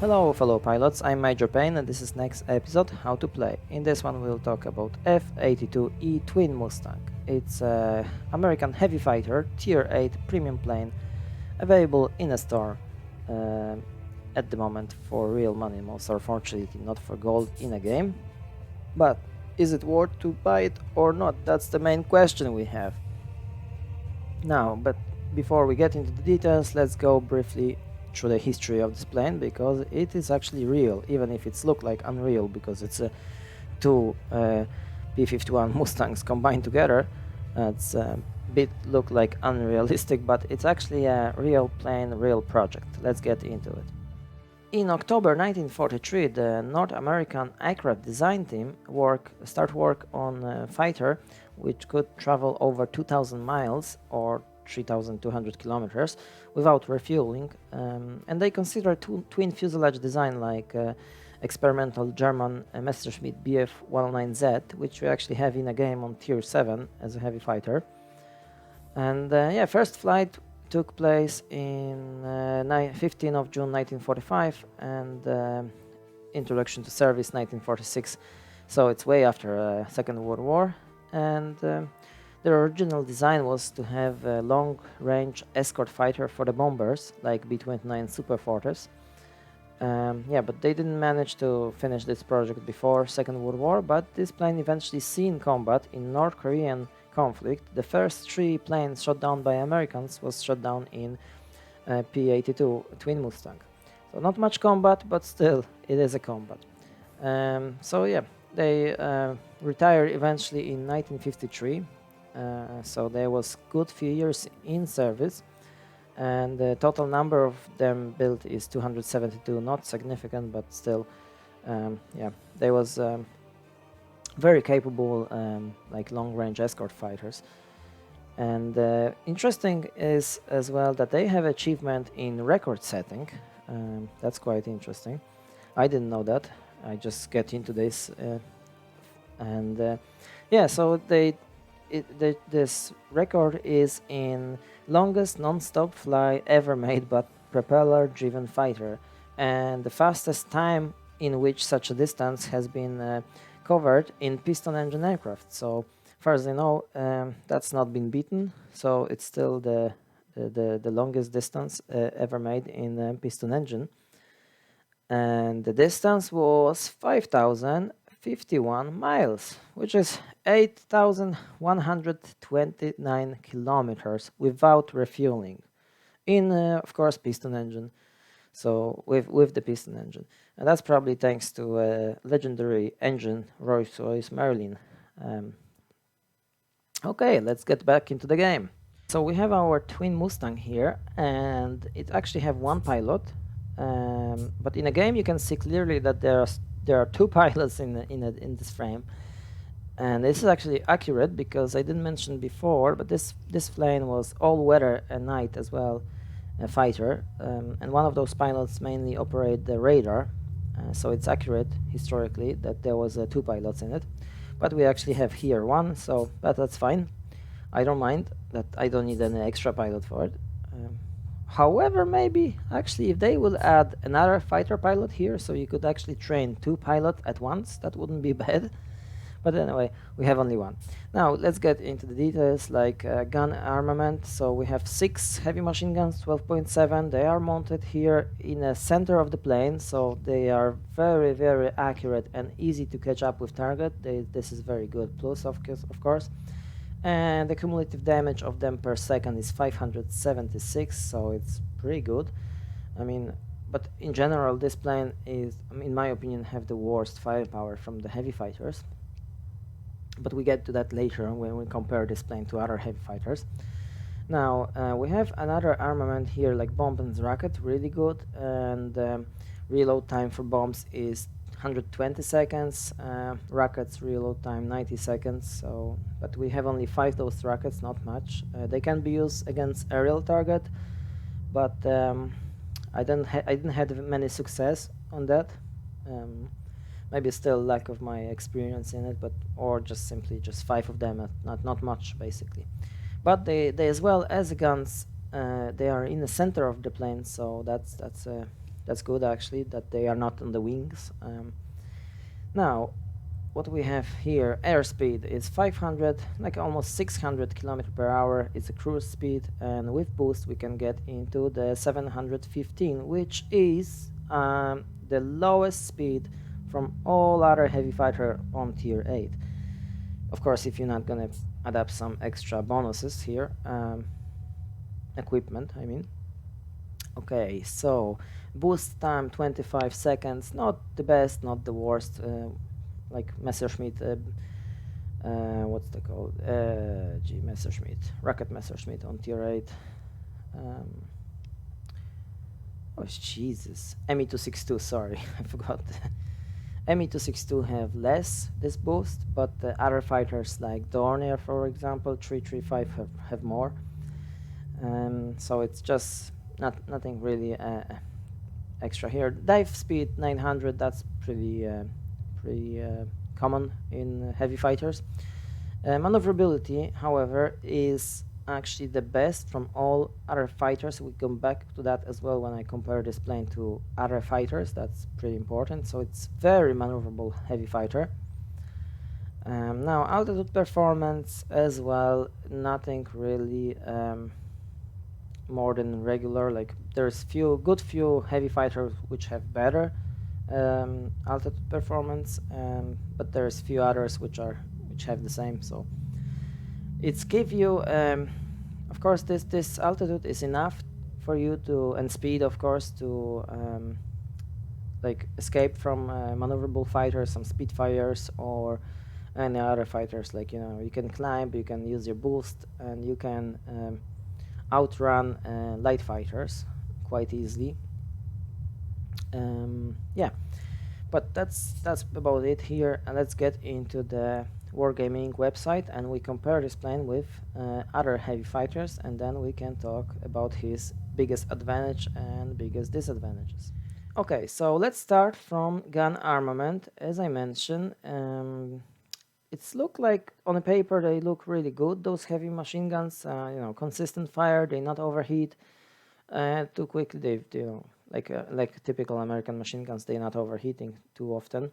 Hello fellow pilots, I'm Major Payne and this is next episode How to Play. In this one we'll talk about F-82e Twin Mustang. It's a American heavy fighter Tier 8 premium plane available in a store at the moment for real money, most unfortunately not for gold in a game. But is it worth to buy it or not? That's the main question we have. Now, but before we get into the details, let's go briefly through the history of this plane, because it is actually real, even if it's look like unreal, because it's two P-51 Mustangs combined together. It's a bit look like unrealistic, but it's actually a real plane, real project. Let's get into it. In October 1943, the North American aircraft design team start work on a fighter which could travel over 2,000 miles or 3,200 kilometers without refueling, and they consider twin fuselage design like experimental German Messerschmitt Bf-109Z, which we actually have in a game on Tier 7 as a heavy fighter. And first flight took place in 15 of June 1945 and introduction to service 1946, so it's way after Second World War. And the original design was to have a long-range escort fighter for the bombers, like B-29 Superfortress. But they didn't manage to finish this project before Second World War, but this plane eventually seen combat in North Korean conflict. The first 3 planes shot down by Americans was shot down in P-82 Twin Mustang. So not much combat, but still it is a combat. They retired eventually in 1953. So there was good few years in service, and the total number of them built is 272, not significant, but still, they was very capable like long-range escort fighters. And interesting is as well that they have achievement in record setting. That's quite interesting. I didn't know that. I just get into this so this record is in longest non-stop fly ever made by propeller-driven fighter, and the fastest time in which such a distance has been covered in piston engine aircraft. So far as I know, that's not been beaten. So it's still the longest distance ever made in a piston engine, and the distance was 5,051 miles, which is 8,129 kilometers without refueling in, of course, piston engine. So with the piston engine, and that's probably thanks to a legendary engine, Rolls-Royce Merlin. Okay, let's get back into the game. So we have our twin Mustang here, and it actually have one pilot, but in a game you can see clearly that there are 2 pilots in this frame. And this is actually accurate because I didn't mention before, but this plane was all-weather at night as well, a fighter, and one of those pilots mainly operate the radar, so it's accurate historically that there was 2 pilots in it. But we actually have here 1, so that's fine. I don't mind that. I don't need any extra pilot for it. However, maybe actually if they will add another fighter pilot here, so you could actually train 2 pilots at once, that wouldn't be bad. But anyway, we have only 1. Now let's get into the details, like gun armament. So we have 6 heavy machine guns, 12.7. They are mounted here in the center of the plane, so they are very, very accurate and easy to catch up with target. This is very good plus, of course. And the cumulative damage of them per second is 576, so it's pretty good. I mean, but in general, this plane is, in my opinion, have the worst firepower from the heavy fighters. But we get to that later when we compare this plane to other heavy fighters. Now, we have another armament here, like bomb and rocket, really good, and reload time for bombs is 120 seconds, rockets reload time 90 seconds, so, but we have only 5 those rockets, not much. They can be used against aerial target, but I didn't have many success on that. Maybe still lack of my experience in it, but or just simply just 5 of them, not much basically. But they as well as the guns, they are in the center of the plane, so that's That's good actually that they are not on the wings. Now, what we have here, airspeed is 500, like almost 600 kilometers per hour. It's a cruise speed, and with boost we can get into the 715, which is the lowest speed from all other heavy fighter on tier 8. Of course, if you're not gonna adapt some extra bonuses here, equipment, I mean. Okay, so boost time 25 seconds, not the best, not the worst, like Messerschmitt, what's the called? Messerschmitt, Rocket Messerschmitt on tier 8. Oh, Jesus. Me262, sorry, I forgot. Me262 have less this boost, but the other fighters like Dornier, for example, 335 have more. So it's just nothing really extra here. Dive speed 900, that's pretty common in heavy fighters. Maneuverability, however, is actually the best from all other fighters. We come back to that as well when I compare this plane to other fighters. That's pretty important. So it's very maneuverable heavy fighter. Now altitude performance as well, nothing really more than regular. Like there's few heavy fighters which have better altitude performance, but there's few others which have the same. So it's give you of course this altitude is enough for you to, and speed of course, to like escape from maneuverable fighters, some Spitfires or any other fighters. Like, you know, you can climb, you can use your boost, and you can outrun light fighters quite easily. Yeah, but that's about it here, and let's get into the Wargaming website and we compare this plane with other heavy fighters, and then we can talk about his biggest advantage and biggest disadvantages. Okay, so let's start from gun armament. As I mentioned, it's look like on the paper they look really good, those heavy machine guns. You know, consistent fire, they not overheat too quickly. They, you know, like typical American machine guns, they're not overheating too often.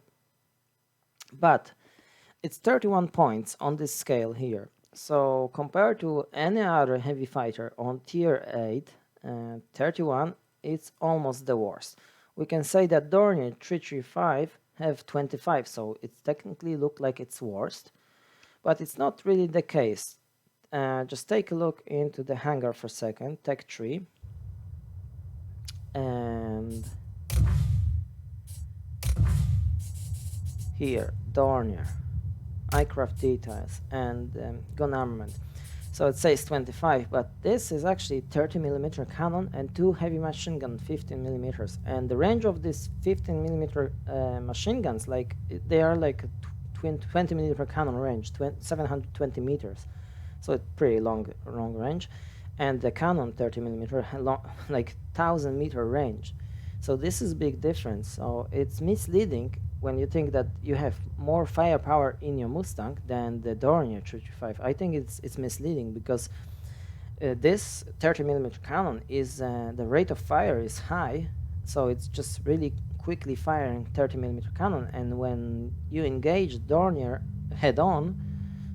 But it's 31 points on this scale here. So compared to any other heavy fighter on tier 8, 31, it's almost the worst. We can say that Dornier 335 have 25, so it technically look like it's worst, but it's not really the case. Just take a look into the hangar for a second, Tech 3, and here, Dornier, aircraft details, and gun armament. So it says 25, but this is actually 30mm cannon and 2 heavy machine gun 15mm. And the range of these 15mm machine guns, like they are like 20mm cannon range, 720 meters. So it's pretty long range. And the cannon 30mm like 1000-meter range. So this is big difference. So it's misleading when you think that you have more firepower in your Mustang than the Dornier 335. I think it's misleading because this 30mm cannon is the rate of fire is high, so it's just really quickly firing 30mm cannon, and when you engage Dornier head on,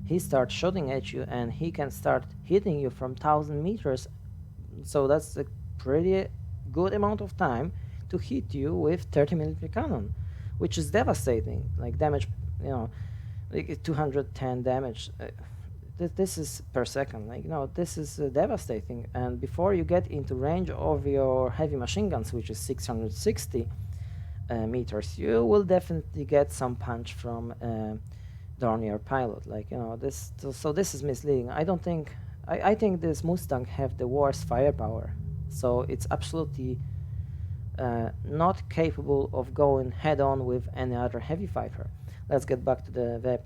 he starts shooting at you and he can start hitting you from 1000 meters. So that's a pretty good amount of time to hit you with 30mm cannon, which is devastating, like damage, you know, like 210 damage. This is per second, like, you know, this is devastating. And before you get into range of your heavy machine guns, which is 660 meters, you will definitely get some punch from Dornier pilot. Like, you know, so this is misleading. I think this Mustang have the worst firepower, so it's absolutely not capable of going head-on with any other heavy fighter. Let's get back to the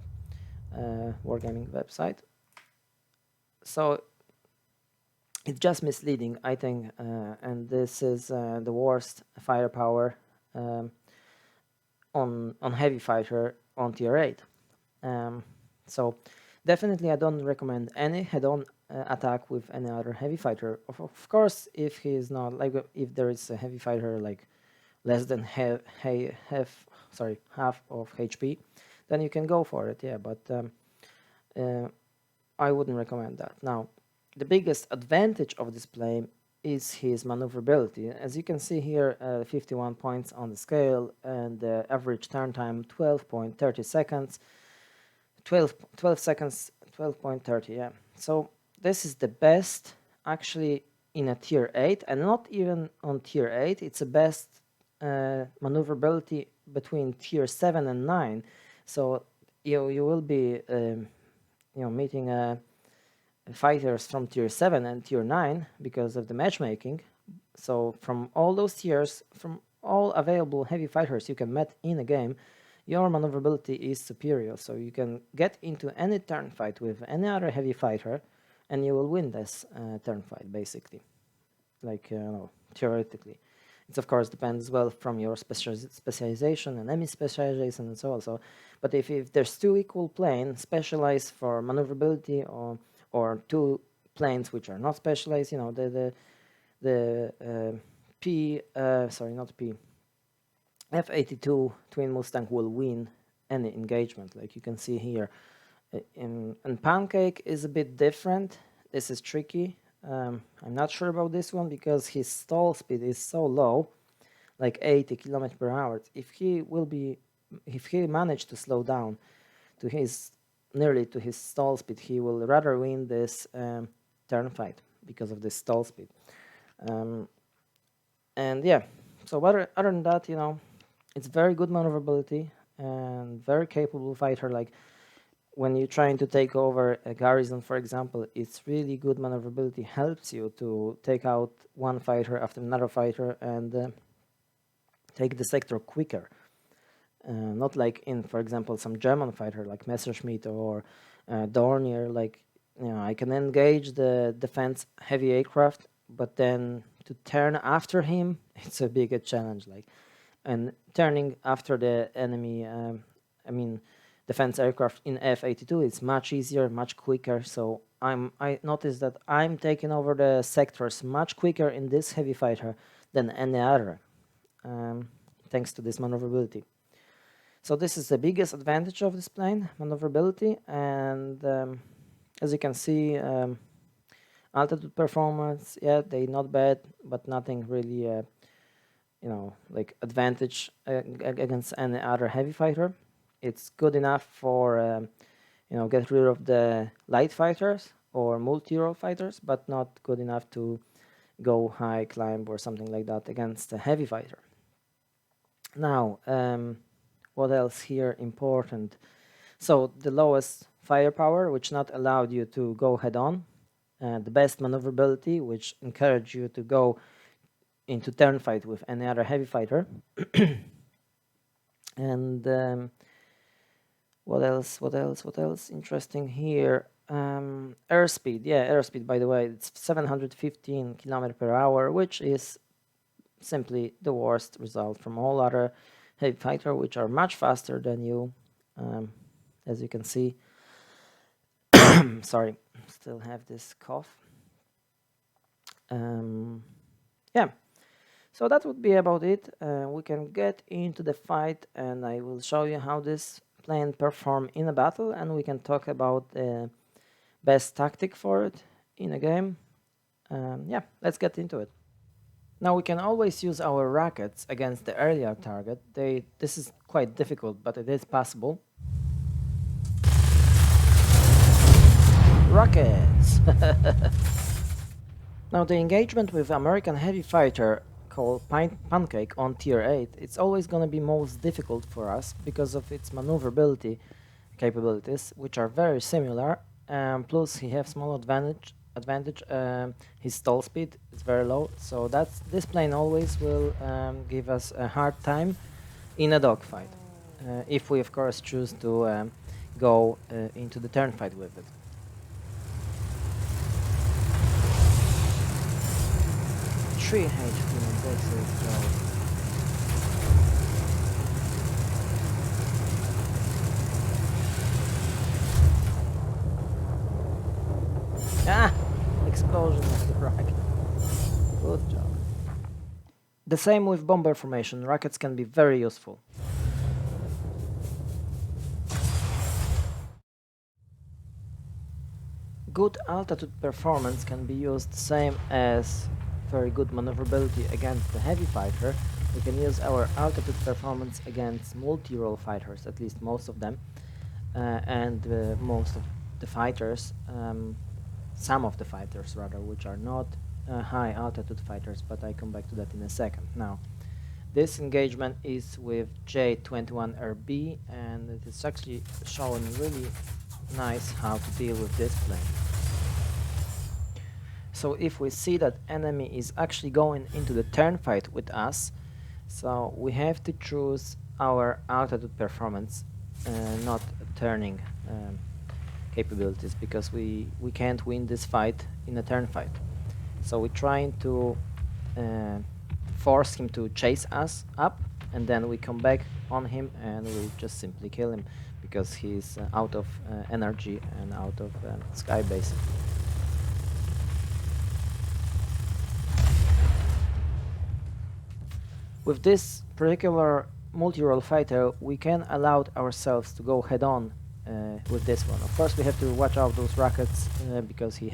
Wargaming website. So it's just misleading, I think, and this is the worst firepower on heavy fighter on tier 8. So definitely I don't recommend any head-on attack with any other heavy fighter. Of course, if he is not, like, if there is a heavy fighter like less than half of HP, then you can go for it, yeah, but I wouldn't recommend that. Now, the biggest advantage of this plane is his maneuverability. As you can see here, 51 points on the scale, and the average turn time 12.30 seconds. 12 seconds, 12.30, yeah. So this is the best actually in a tier 8, and not even on tier 8. It's the best maneuverability between tier 7 and 9. So you will be meeting fighters from tier 7 and tier 9 because of the matchmaking. So from all those tiers, from all available heavy fighters you can meet in a game, your maneuverability is superior. So you can get into any turn fight with any other heavy fighter and you will win this turn fight, basically. Like, theoretically. It of course depends as well from your specialization and enemy specialization and so on. So, but if there's two equal planes specialized for maneuverability, or two planes which are not specialized, F-82 Twin Mustang will win any engagement, like you can see here. And Pancake is a bit different. This is tricky. I'm not sure about this one because his stall speed is so low, like 80 km/h. If he managed to slow down to nearly to his stall speed, he will rather win this turn fight because of this stall speed. And yeah, so other than that, it's very good maneuverability and very capable fighter. Like when you're trying to take over a garrison, for example, it's really good maneuverability, helps you to take out one fighter after another fighter and take the sector quicker. Not like in, for example, some German fighter like Messerschmitt or Dornier. Like, I can engage the defense heavy aircraft, but then to turn after him, it's a bigger challenge. Like, and turning after the enemy, defense aircraft in F-82 is much easier, much quicker. So I noticed that I'm taking over the sectors much quicker in this heavy fighter than any other, thanks to this maneuverability. So this is the biggest advantage of this plane, maneuverability, and as you can see, altitude performance, yeah, they not bad, but nothing really, like advantage against any other heavy fighter. It's good enough for, get rid of the light fighters or multi-role fighters, but not good enough to go high climb or something like that against a heavy fighter. Now, what else here important? So the lowest firepower, which not allowed you to go head-on. The best maneuverability, which encouraged you to go into turn fight with any other heavy fighter. And what else interesting here? Airspeed, airspeed, by the way, it's 715 km/h, which is simply the worst result from all other heavy fighter, which are much faster than you, as you can see. Sorry, still have this cough. Yeah, so that would be about it. We can get into the fight and I will show you how this plane perform in a battle, and we can talk about the best tactic for it in a game. Yeah, let's get into it. Now we can always use our rockets against the earlier target. This is quite difficult, but it is possible. Rockets! Now the engagement with American heavy fighter called Pancake on tier 8, it's always going to be most difficult for us because of its maneuverability capabilities, which are very similar. Plus he has small advantage. His stall speed is very low, so this plane always will give us a hard time in a dogfight, if we of course choose to go into the turn fight with it. Three HP, this is low. Ah! Explosion of the rocket. Good job. The same with bomber formation, rockets can be very useful. Good altitude performance can be used same as very good maneuverability against the heavy fighter. We can use our altitude performance against multi-role fighters, at least most of them, and most of the fighters, some of the fighters rather, which are not high altitude fighters, but I come back to that in a second. Now, this engagement is with J-21RB, and it is actually showing really nice how to deal with this plane. So if we see that enemy is actually going into the turn fight with us, so we have to choose our altitude performance, not turning capabilities, because we can't win this fight in a turn fight. So we're trying to force him to chase us up, and then we come back on him and we just simply kill him because he's out of energy and out of sky basically. With this particular multi-role fighter, we can allow ourselves to go head-on with this one. Of course, we have to watch out those rockets because he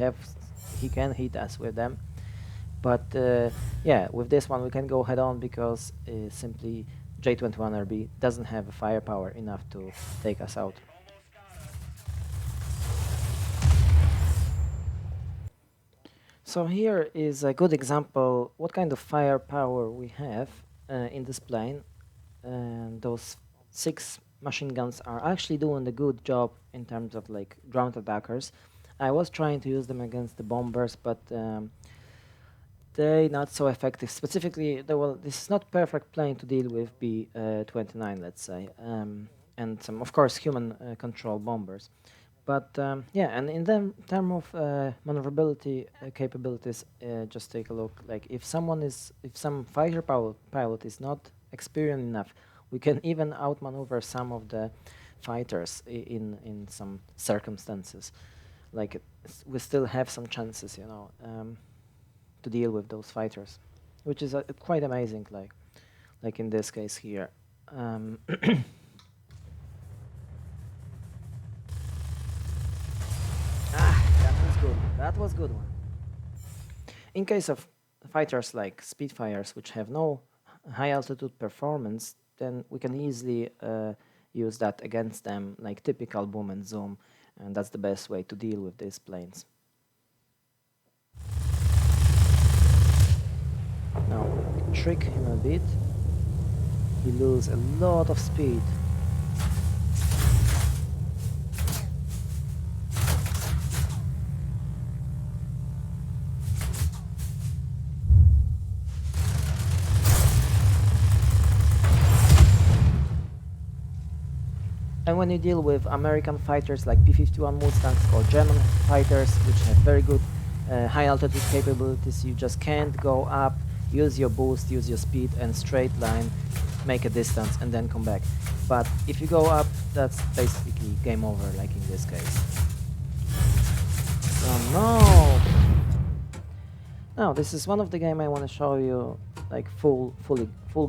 can hit us with them. But yeah, with this one we can go head-on because simply J-21RB doesn't have firepower enough to take us out. So here is a good example what kind of firepower we have in this plane. And those 6 machine guns are actually doing a good job in terms of like ground attackers. I was trying to use them against the bombers, but they're not so effective. Specifically, well, this is not perfect plane to deal with B-29, let's say, and some, of course, human control bombers. But yeah, and in terms of maneuverability capabilities, just take a look. Like if some fighter pilot is not experienced enough, we can even outmaneuver some of the fighters in some circumstances. Like we still have some chances, you know, to deal with those fighters, which is quite amazing. Like in this case here. That was good one. In case of fighters like Spitfires, which have no high altitude performance, then we can easily use that against them, like typical boom and zoom, and that's the best way to deal with these planes. Now, trick him a bit. He loses a lot of speed. And when you deal with American fighters like P-51 Mustangs or German fighters, which have very good high altitude capabilities, you just can't go up, use your boost, use your speed, and straight line, make a distance, and then come back. But if you go up, that's basically game over, like in this case. Oh no! Now, this is one of the game I want to show you, like full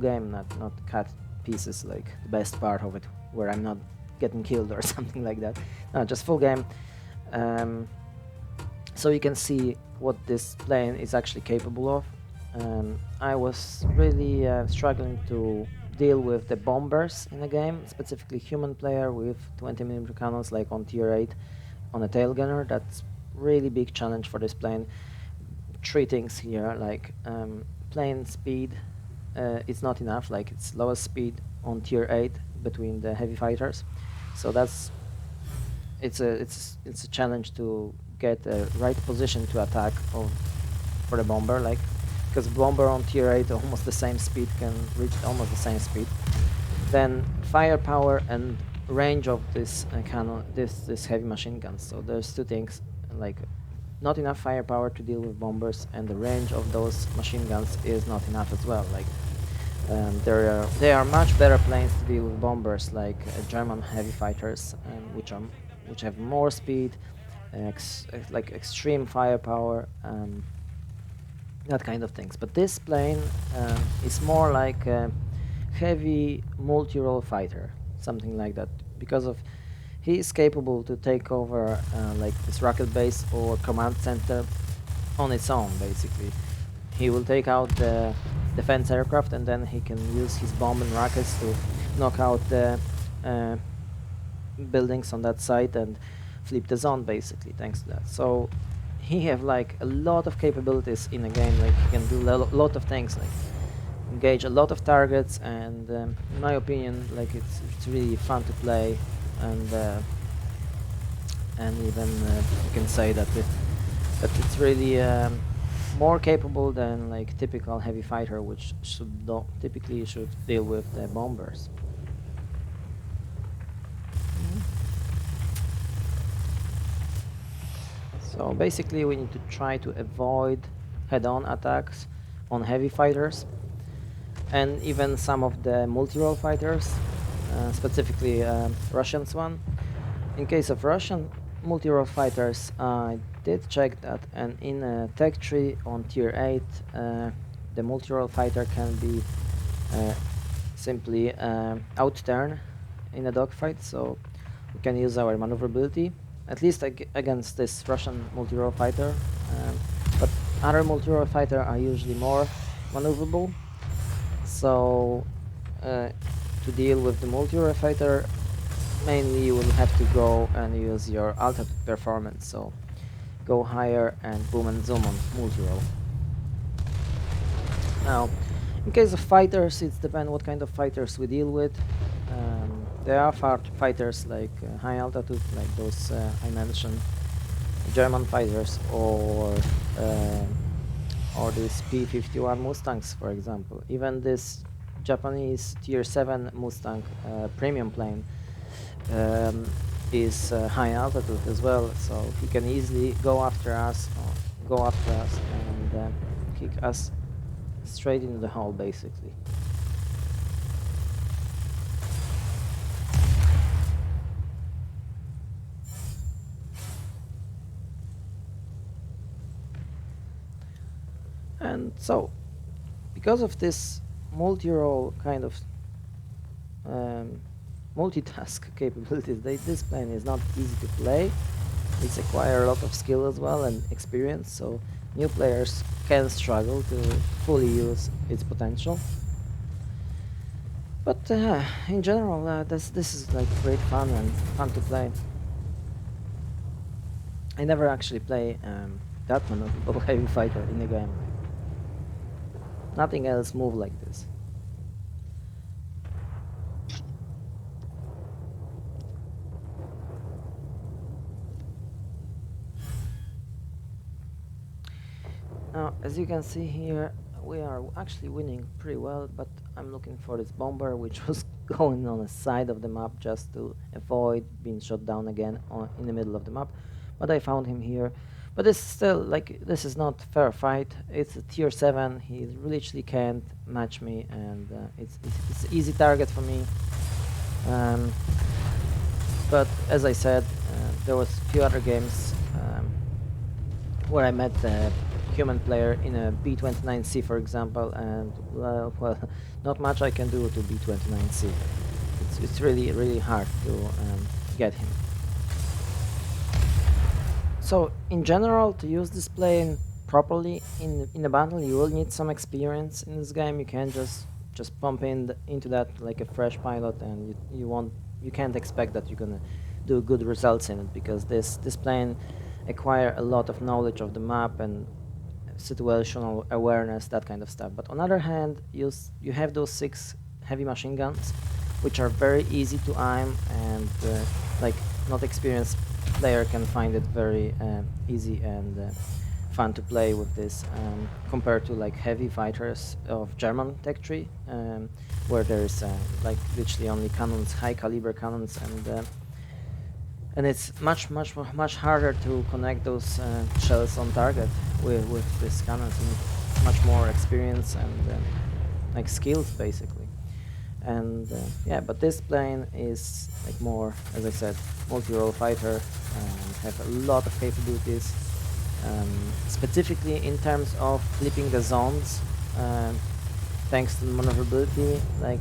game, not cut pieces, like the best part of it, where I'm not getting killed or something like that. No, just full game. So you can see what this plane is actually capable of. I was really struggling to deal with the bombers in the game, specifically human player with 20mm cannons like on tier 8 on a tail gunner. That's really big challenge for this plane. 3 things here, like plane speed is not enough, like it's lowest speed on tier 8 between the heavy fighters. So it's a challenge to get the right position to attack for the bomber, like because bomber on tier 8 almost the same speed can reach almost the same speed. Then firepower and range of this cannon, this heavy machine guns. So there's 2 things, like not enough firepower to deal with bombers, and the range of those machine guns is not enough as well. Like they are much better planes to deal with bombers, like German heavy fighters, which have more speed, like extreme firepower, that kind of things. But this plane is more like a heavy multi-role fighter, something like that, because of he is capable to take over like this rocket base or command center on its own. Basically, he will take out the defense aircraft, and then he can use his bomb and rockets to knock out the uh, buildings on that site and flip the zone, basically, thanks to that. So he have like a lot of capabilities in a game. Like he can do a lot of things, like engage a lot of targets, and in my opinion, like it's really fun to play, and even you can say that that it's really more capable than like typical heavy fighter, which typically should deal with the bombers. So basically we need to try to avoid head-on attacks on heavy fighters and even some of the multi-role fighters, specifically Russians one. In case of Russian multi-role fighters, I did check that, and in a tech tree on tier 8 the multi-role fighter can be simply out-turn in a dogfight, so we can use our maneuverability, at least against this Russian multi-role fighter, but other multi-role fighter are usually more maneuverable. So to deal with the multi-role fighter, mainly you will have to go and use your altitude performance, so go higher and boom and zoom on multi-role. Now, in case of fighters, it depends what kind of fighters we deal with. There are fighters like high altitude, like those I mentioned, German fighters, or these P-51 Mustangs, for example. Even this Japanese Tier 7 Mustang premium plane is high altitude as well, so he can easily go after us and kick us straight into the hull, basically. And so, because of this multi-role kind of multitask capabilities, this plane is not easy to play. It's acquire a lot of skill as well and experience, so new players can struggle to fully use its potential. But in general, this is like great fun and fun to play. I never actually play that maneuverable heavy fighter in the game. Nothing else move like this. Now, as you can see here, we are actually winning pretty well, but I'm looking for this bomber, which was going on the side of the map just to avoid being shot down again in the middle of the map. But I found him here. But it's still, like, this is not fair fight. It's a tier 7, he literally can't match me, and it's an easy target for me. But as I said, there was a few other games where I met the human player in a B-29C, for example, and well, not much I can do to B-29C. It's really hard to get him. So in general, to use this plane properly in a battle, you will need some experience in this game. You can't just pump into that like a fresh pilot, and you can't expect that you're gonna do good results in it, because this plane acquire a lot of knowledge of the map and situational awareness, that kind of stuff. But on the other hand, you have those 6 heavy machine guns, which are very easy to aim, and like not experienced player can find it very easy and fun to play with this, compared to like heavy fighters of German tech tree, where there's like literally only cannons, high caliber cannons, and it's much harder to connect those shells on target with this cannons. You need much more experience and like skills, basically. And yeah, but this plane is like more, as I said, multi-role fighter, and have a lot of capabilities, specifically in terms of flipping the zones. Thanks to the maneuverability, like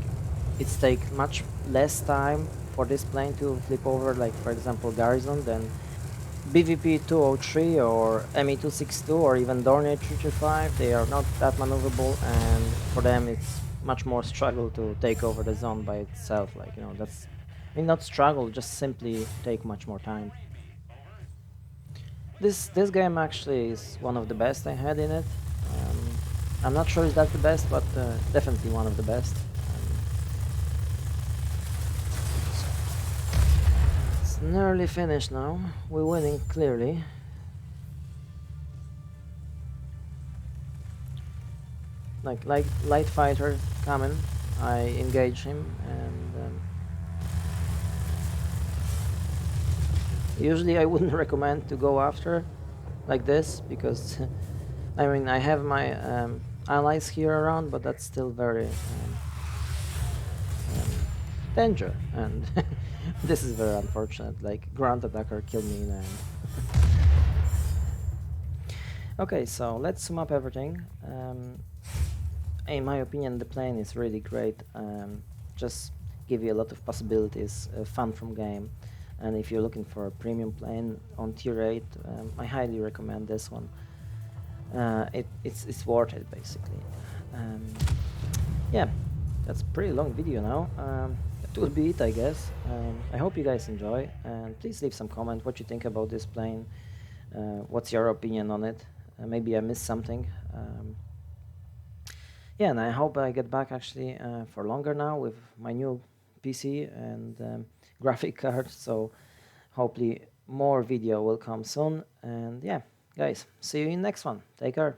it's take much less time for this plane to flip over, like for example Garrison, than BVP 203 or ME 262 or even Dornier 335. They are not that maneuverable, and for them it's much more struggle to take over the zone by itself. Like, you know, that's, I mean, not struggle, just simply take much more time. This game actually is one of the best I had in it. I'm not sure if that's the best, but definitely one of the best. It's nearly finished now. We're winning clearly. Like light fighter coming, I engage him, and usually I wouldn't recommend to go after like this, because I mean, I have my allies here around, but that's still very danger, and this is very unfortunate. Like, ground attacker killed me in the end. Okay, so let's sum up everything. In my opinion, the plane is really great. Just give you a lot of possibilities, fun from game. And if you're looking for a premium plane on tier 8, I highly recommend this one. It's worth it, basically. Yeah, that's a pretty long video now. That will be it, I guess. I hope you guys enjoy, and please leave some comment what you think about this plane. What's your opinion on it? Maybe I missed something. Yeah, and I hope I get back actually for longer now with my new PC and graphic card. So hopefully more video will come soon. And yeah, guys, see you in next one. Take care.